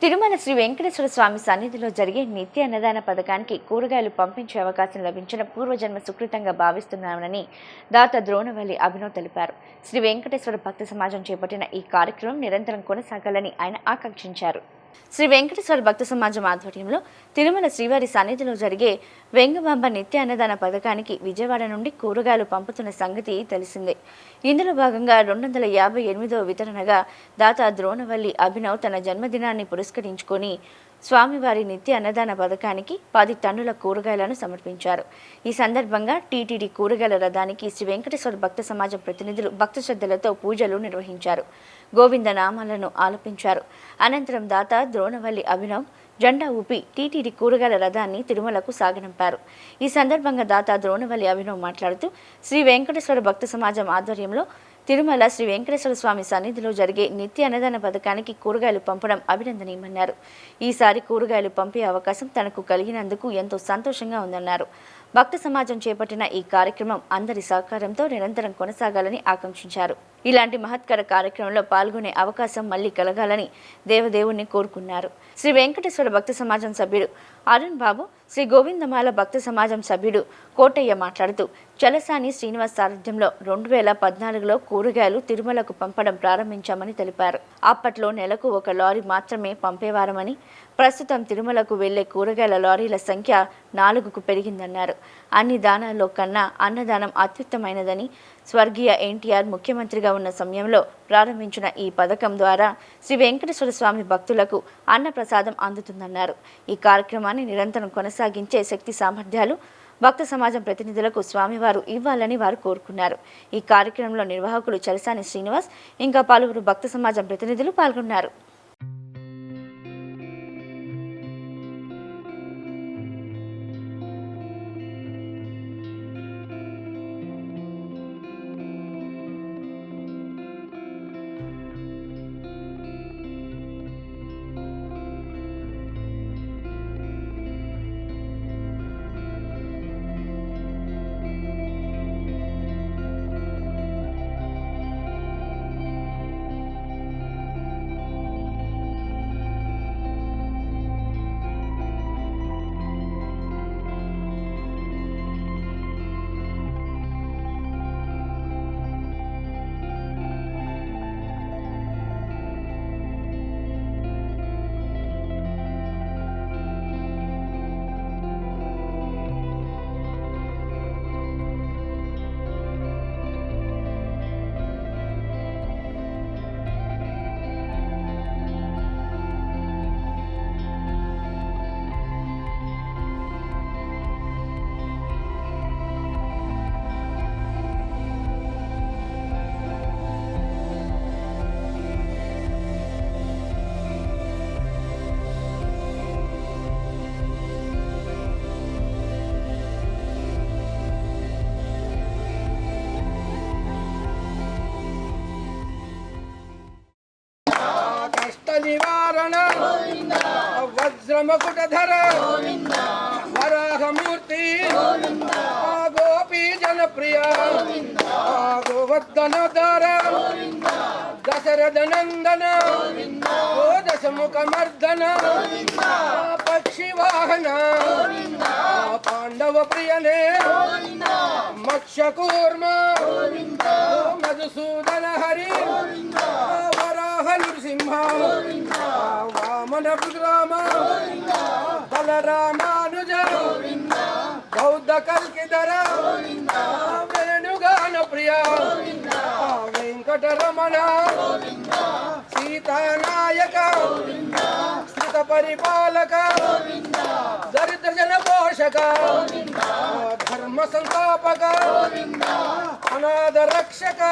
తిరుమల శ్రీ వెంకటేశ్వర స్వామి సన్నిధిలో జరిగే నిత్య అన్నదాన పథకానికి కూరగాయలు పంపించే అవకాశం లభించిన పూర్వజన్మ సుకృతంగా భావిస్తున్నామని దాత ద్రోణవల్లి అభినవ్ తెలిపారు. శ్రీ వెంకటేశ్వర భక్త సమాజం చేపట్టిన ఈ కార్యక్రమం నిరంతరం కొనసాగాలని ఆయన ఆకాంక్షించారు. శ్రీ వెంకటేశ్వర భక్త సమాజం ఆధ్వర్యంలో తిరుమల శ్రీవారి సన్నిధిలో జరిగే వెంగబాంబ నిత్య అన్నదాన పథకానికి విజయవాడ నుండి కూరగాయలు పంపుతున్న సంగతి తెలిసిందే. ఇందులో భాగంగా 258వ వితరణగా దాత ద్రోణవల్లి అభినవ్ తన జన్మదినాన్ని పురస్కరించుకొని స్వామివారి నిత్య అన్నదాన పథకానికి 10 టన్నుల కూరగాయలను సమర్పించారు. ఈ సందర్భంగా టీటీడీ కూరగాయల రథానికి శ్రీ వెంకటేశ్వర భక్త సమాజం ప్రతినిధులు భక్త శ్రద్ధలతో పూజలు నిర్వహించారు. గోవింద నామాలను ఆలపించారు. అనంతరం దాత ద్రోణవల్లి అభినవ్ జెండా ఊపి టీటీడీ కూరగాయల రథాన్ని తిరుమలకు సాగనంపారు. ఈ సందర్భంగా దాత ద్రోణవల్లి అభినవ్ మాట్లాడుతూ శ్రీ వెంకటేశ్వర భక్త సమాజం ఆధ్వర్యంలో తిరుమల శ్రీ వెంకటేశ్వర స్వామి సన్నిధిలో జరిగే నిత్య అన్నదాన పథకానికి కూరగాయలు పంపడం అభినందనీయమన్నారు. ఈసారి కూరగాయలు పంపే అవకాశం తనకు కలిగినందుకు ఎంతో సంతోషంగా ఉందన్నారు. భక్త సమాజం చేపట్టిన ఈ కార్యక్రమం అందరి సహకారంతో నిరంతరం కొనసాగాలని ఆకాంక్షించారు. ఇలాంటి మహత్కర కార్యక్రమంలో పాల్గొనే అవకాశం మళ్లీ కలగాలని దేవదేవుణ్ణి కోరుకున్నారు. శ్రీ వెంకటేశ్వర భక్త సమాజం సభ్యుడు అరుణ్ బాబు, శ్రీ గోవిందమాల భక్త సమాజం సభ్యుడు కోటయ్య మాట్లాడుతూ చలసాని శ్రీనివాస్ సారథ్యంలో 2014లో కూరగాయలు తిరుమలకు పంపడం ప్రారంభించామని తెలిపారు. అప్పట్లో నెలకు 1 లారీ మాత్రమే పంపేవారమని, ప్రస్తుతం తిరుమలకు వెళ్లే కూరగాయల లారీల సంఖ్య 4కు పెరిగిందన్నారు. అన్ని దానాల్లో కన్నా అన్నదానం అత్యుత్తమైనదని, స్వర్గీయ ఎన్టీఆర్ ముఖ్యమంత్రిగా ఉన్న సమయంలో ప్రారంభించిన ఈ పథకం ద్వారా శ్రీ వెంకటేశ్వర స్వామి భక్తులకు అన్నప్రసాదం అందుతుందన్నారు. ఈ కార్యక్రమాన్ని నిరంతరం కొనసాగించే శక్తి సామర్థ్యాలు భక్త సమాజం ప్రతినిధులకు స్వామివారు ఇవ్వాలని వారు కోరుకున్నారు. ఈ కార్యక్రమంలో నిర్వాహకులు చలసాని శ్రీనివాస్ ఇంకా పలువురు భక్త సమాజం ప్రతినిధులు పాల్గొన్నారు. నివారణ వజ్రమకుటధర వరాహమూర్తి గోపీ జనప్రియ గోవర్ధనధర దశరథ నందన దశముఖమర్దన పక్షివాహన పాండవ ప్రియనే మత్స్యకూర్మ మధుసూదన హరి వరాహ నృసింహ వామన విగ్రామ బలరామానుజ బౌద్ధ కల్కిధర వేణుగాన ప్రియ వెంకటరమణ సీతానాయక స్థిత పరిపాలక దరిద్ర జన పోషక ధర్మ సంస్థాపక అనాథ రక్షక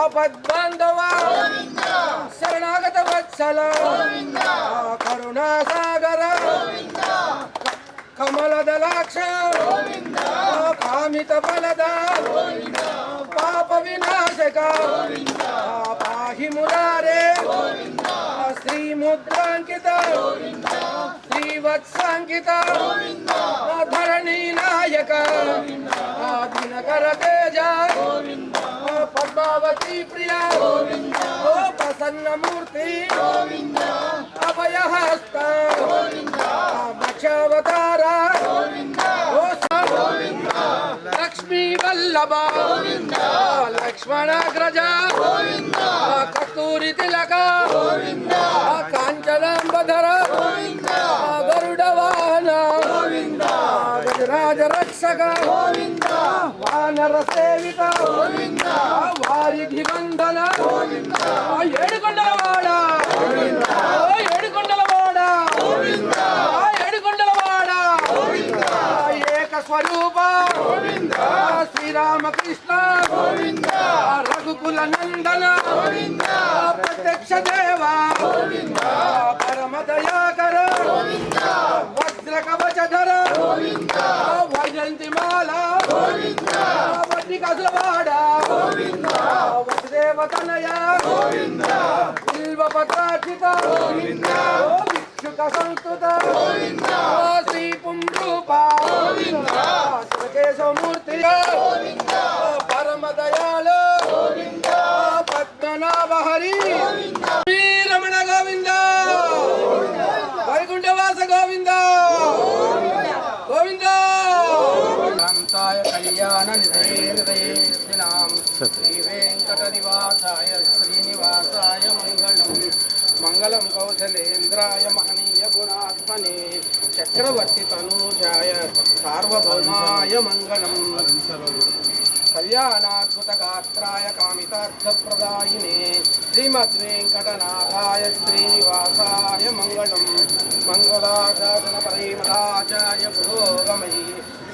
ఆపద్బాంధవ శరణాగత వత్సల కరుణాసాగర కమలదలాక్ష కామిత ఫలద పాప వినాశక పాహి మురారే శ్రీముద్రాంకిత శ్రీవత్సాంకిత ధరణీ నాయక దినకర తేజ పద్మావతి ప్రియ ప్రసన్న మూర్తి దశావతార లక్ష్మీ వల్లభ లక్ష్మణాగ్రజ కస్తూరి తిలక కాంచనాంబధర గరుడ వాహన గజరాజ రక్షక వానర సేవిత వారిధి వందన ఏడుకొండలవాడ ఏడుకొండలవాడ ఏడుకొండలవాడ ఏక స్వరూప శ్రీరామకృష్ణ రఘుకుల నందన ప్రత్యక్ష దేవ పరమ దయాకర వజ్ర కవచధర వైజంతి మాల వడ్డి కసులవాడ వసుదేవతనయ బిల్వపత్రార్చిత భిక్షుక సంస్కృత శ్రీ పుంరూప శివకేశవమూర్తి పరమ దయాళు పద్మనాభ హరి రమణ గోవింద వైకుంఠవాస గోవింద గోవింద కాంతాయ కళ్యాణ నిధేనాం శ్రీ వెంకట నివాసాయ శ్రీనివాసాయ మంగళం మంగళం కౌశలేంద్రాయ మహనీయ గుణాత్మనే చక్రవర్తి తనూజాయ సార్వభౌమాయ మంగళం కళ్యాణాద్భుత గాత్రాయ కామితార్థప్రదాయినే శ్రీమద్వేంకటనాథాయ శ్రీనివాసాయ మంగళం మంగళాశాసన పరిమళాచార్య పురోగమై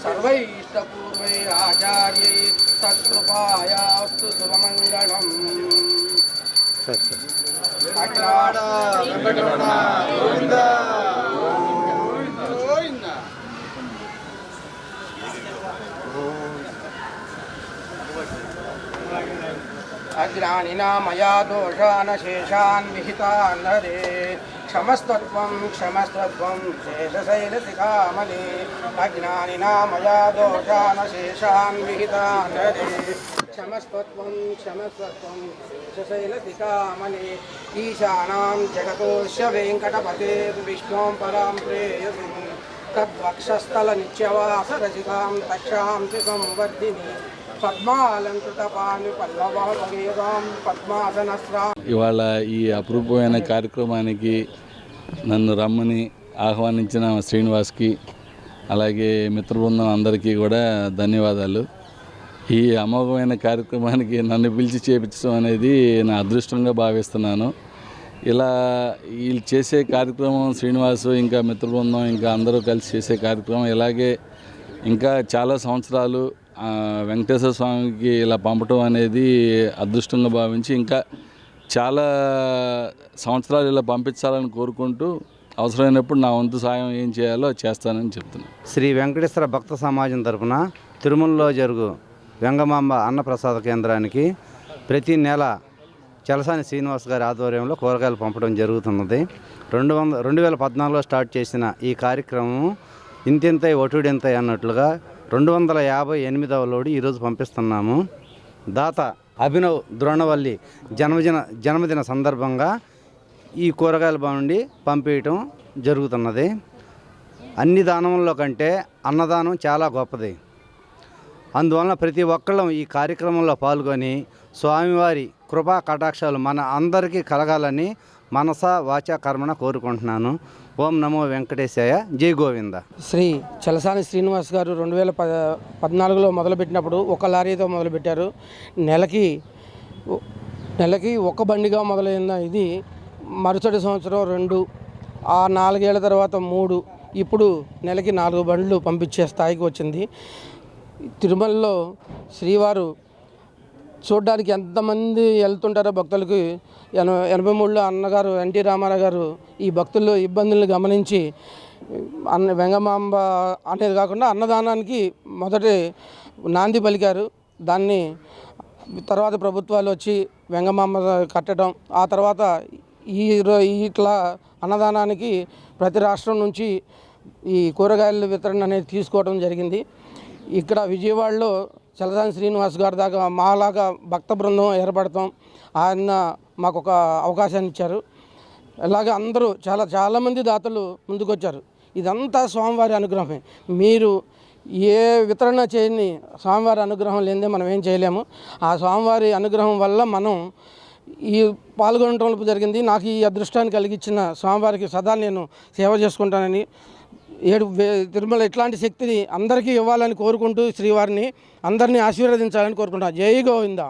సర్వైష్టపూర్వై ఆచార్యై సత్కృపాయాస్తు శుభమంగళం. అజ్ఞానినా మయా దోషాన్ శేషాన్ విహితాన్ హరే క్షమస్తత్వం క్షమస్తత్వం శేషశైలశిఖామణి అజ్ఞానినా మయా దోషాన్ శేషాన్ విహితాన్ హరే క్షమస్తత్వం క్షమస్తత్వం శేషశైలశిఖామణి ఈశానాం జగతోస్య వెంకటపతేర్విష్ణుం పరాం ప్రేయసి తద్వక్షస్థల నిత్యవాస రసికాం తక్షాంసి సంవర్ధిని ఇవాళ ఈ అపురూపమైన కార్యక్రమానికి నన్ను రమ్మని ఆహ్వానించిన శ్రీనివాస్కి అలాగే మిత్రబృందం అందరికీ కూడా ధన్యవాదాలు. ఈ అమోఘమైన కార్యక్రమానికి నన్ను పిలిచి చేపించడం అనేది నా అదృష్టంగా భావిస్తున్నాను. ఇలా వీళ్ళు చేసే కార్యక్రమం శ్రీనివాసు ఇంకా మిత్రబృందం ఇంకా అందరూ కలిసి చేసే కార్యక్రమం ఇలాగే ఇంకా చాలా సంవత్సరాలు వెంకటేశ్వర స్వామికి ఇలా పంపటం అనేది అదృష్టంగా భావించి ఇంకా చాలా సంవత్సరాలు ఇలా పంపించాలని కోరుకుంటూ అవసరమైనప్పుడు నా వంతు సాయం ఏం చేయాలో చేస్తానని చెప్తున్నాను. శ్రీ వెంకటేశ్వర భక్త సమాజం తరఫున తిరుమలలో జరుగు వెంగమాంబ అన్నప్రసాద కేంద్రానికి ప్రతి నెల చలసాని శ్రీనివాస్ గారి ఆధ్వర్యంలో కూరగాయలు పంపడం జరుగుతున్నది. 2014లో స్టార్ట్ చేసిన ఈ కార్యక్రమం ఇంతింతై ఒటుడింతై అన్నట్లుగా 258వ లోడు ఈరోజు పంపిస్తున్నాము. దాత అభినవ్ ద్రోణవల్లి జన్మదిన సందర్భంగా ఈ కూరగాయల బాండి పంపించడం జరుగుతున్నది. అన్ని దానముల్లో కంటే అన్నదానం చాలా గొప్పది. అందువలన ప్రతి ఒక్కళ్ళం ఈ కార్యక్రమంలో పాల్గొని స్వామివారి కృపా కటాక్షాలు మన అందరికీ కలగాలని మనసా వాచా కర్మణ కోరుకుంటున్నాను. ఓం నమో వెంకటేశాయ, జై గోవింద. శ్రీ చలసాని శ్రీనివాస్ గారు 2014లో మొదలుపెట్టినప్పుడు ఒక లారీతో మొదలుపెట్టారు. నెలకి ఒక బండిగా మొదలైన ఇది మరుసటి సంవత్సరం 2, ఆ 4 ఏళ్ల తర్వాత 3, ఇప్పుడు నెలకి 4 బండ్లు పంపించే స్థాయికి వచ్చింది. తిరుమలలో శ్రీవారు చూడడానికి ఎంతమంది వెళ్తుంటారో భక్తులకి 83లో అన్నగారు ఎన్టీ రామారావు గారు ఈ భక్తుల ఇబ్బందులను గమనించి వెంగమాంబ అనేది కాకుండా అన్నదానానికి మొదటి నాంది పలికారు. దాన్ని తర్వాత ప్రభుత్వాలు వచ్చి వెంగమాంబ కట్టడం, ఆ తర్వాత ఇట్లా అన్నదానానికి ప్రతి రాష్ట్రం నుంచి ఈ కూరగాయల వితరణ అనేది తీసుకోవడం జరిగింది. ఇక్కడ విజయవాడలో చలసాని శ్రీనివాస్ గారి దాకా మాలాగా భక్త బృందం ఏర్పడతాం. ఆయన మాకు ఒక అవకాశాన్ని ఇచ్చారు. అలాగే అందరూ చాలామంది దాతలు ముందుకొచ్చారు. ఇదంతా స్వామివారి అనుగ్రహమే. మీరు ఏ వితరణ చేయని స్వామివారి అనుగ్రహం లేనిదే మనం ఏం చేయలేము. ఆ స్వామివారి అనుగ్రహం వల్ల మనం ఈ పాల్గొనడం జరిగింది. నాకు ఈ అదృష్టాన్ని కలిగించిన స్వామివారికి సదా నేను సేవ చేసుకుంటానని, తిరుమల ఇట్లాంటి శక్తిని అందరికీ ఇవ్వాలని కోరుకుంటూ శ్రీవారిని అందరినీ ఆశీర్వదించాలని కోరుకుంటాను. జై గోవింద.